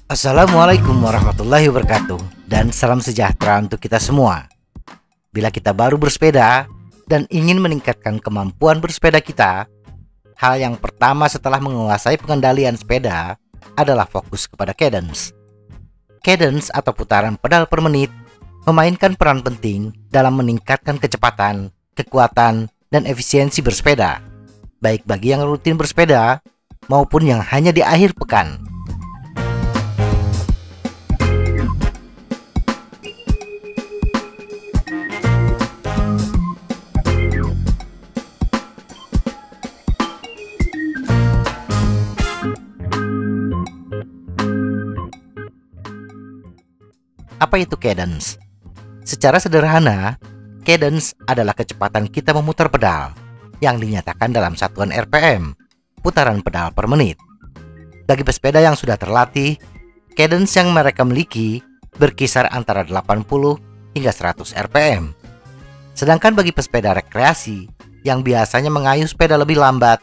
Assalamualaikum warahmatullahi wabarakatuh, dan salam sejahtera untuk kita semua. Bila kita baru bersepeda dan ingin meningkatkan kemampuan bersepeda kita, hal yang pertama setelah menguasai pengendalian sepeda adalah fokus kepada cadence. Cadence atau putaran pedal per menit memainkan peran penting dalam meningkatkan kecepatan, kekuatan, dan efisiensi bersepeda, baik bagi yang rutin bersepeda maupun yang hanya di akhir pekan. Apa itu cadence? Secara sederhana, cadence adalah kecepatan kita memutar pedal yang dinyatakan dalam satuan RPM, putaran pedal per menit. Bagi pesepeda yang sudah terlatih, cadence yang mereka miliki berkisar antara 80 hingga 100 RPM. Sedangkan bagi pesepeda rekreasi yang biasanya mengayuh sepeda lebih lambat,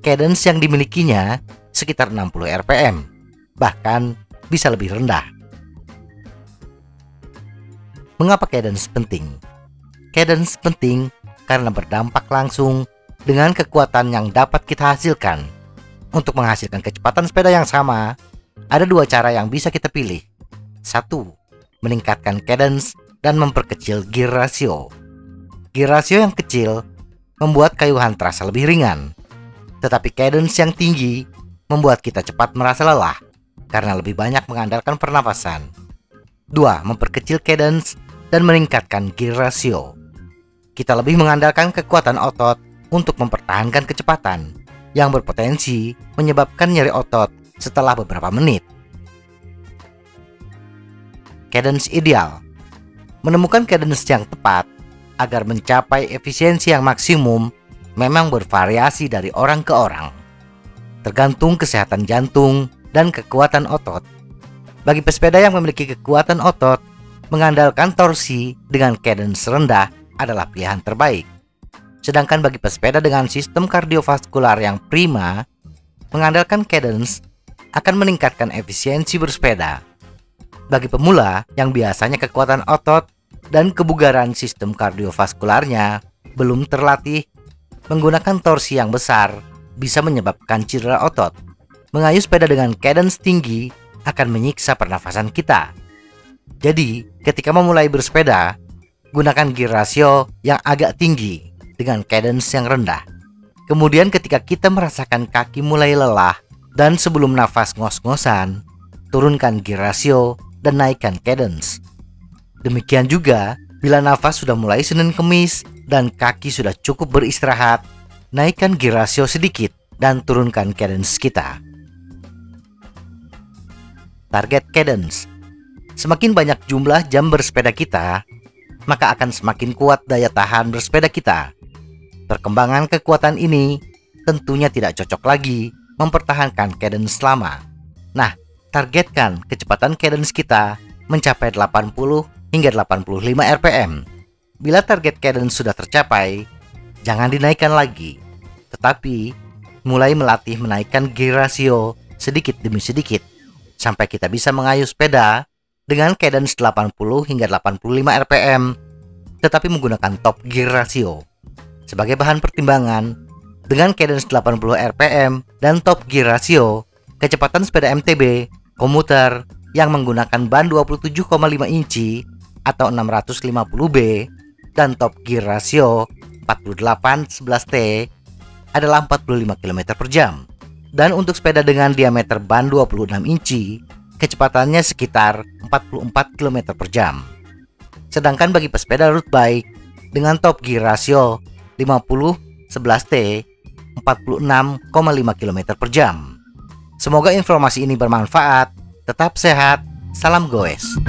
cadence yang dimilikinya sekitar 60 RPM, bahkan bisa lebih rendah. Mengapa cadence penting? Cadence penting karena berdampak langsung dengan kekuatan yang dapat kita hasilkan. Untuk menghasilkan kecepatan sepeda yang sama, ada dua cara yang bisa kita pilih. 1. Meningkatkan cadence dan memperkecil gear ratio. Gear ratio yang kecil membuat kayuhan terasa lebih ringan, tetapi cadence yang tinggi membuat kita cepat merasa lelah karena lebih banyak mengandalkan pernafasan. 2. Memperkecil cadence dan meningkatkan gear ratio. Kita lebih mengandalkan kekuatan otot untuk mempertahankan kecepatan yang berpotensi menyebabkan nyeri otot setelah beberapa menit. Cadence ideal. Menemukan cadence yang tepat agar mencapai efisiensi yang maksimum memang bervariasi dari orang ke orang, tergantung kesehatan jantung dan kekuatan otot. Bagi pesepeda yang memiliki kekuatan otot, mengandalkan torsi dengan cadence rendah adalah pilihan terbaik. Sedangkan bagi pesepeda dengan sistem kardiovaskular yang prima, mengandalkan cadence akan meningkatkan efisiensi bersepeda. Bagi pemula yang biasanya kekuatan otot dan kebugaran sistem kardiovaskularnya belum terlatih, menggunakan torsi yang besar bisa menyebabkan cedera otot. Mengayuh sepeda dengan cadence tinggi akan menyiksa pernafasan kita. Jadi, ketika memulai bersepeda, gunakan gear ratio yang agak tinggi dengan cadence yang rendah. Kemudian ketika kita merasakan kaki mulai lelah dan sebelum nafas ngos-ngosan, turunkan gear ratio dan naikkan cadence. Demikian juga bila nafas sudah mulai Senin Kemis dan kaki sudah cukup beristirahat, naikkan gear ratio sedikit dan turunkan cadence kita. Target cadence. Semakin banyak jumlah jam bersepeda kita, maka akan semakin kuat daya tahan bersepeda kita. Perkembangan kekuatan ini tentunya tidak cocok lagi mempertahankan cadence lama. Nah, targetkan kecepatan cadence kita mencapai 80 hingga 85 RPM. Bila target cadence sudah tercapai, jangan dinaikkan lagi, tetapi mulai melatih menaikkan gear ratio sedikit demi sedikit sampai kita bisa mengayuh sepeda dengan cadence 80 hingga 85 RPM, tetapi menggunakan top gear ratio. Sebagai bahan pertimbangan, dengan cadence 80 RPM dan top gear ratio, kecepatan sepeda MTB komuter yang menggunakan ban 27,5 inci atau 650B dan top gear ratio 4811T adalah 45 km per jam. Dan untuk sepeda dengan diameter ban 26 inci, kecepatannya sekitar 44 km per jam. Sedangkan bagi pesepeda road bike dengan top gear ratio 50-11T 46,5 km per jam. Semoga informasi ini bermanfaat. Tetap sehat. Salam goes.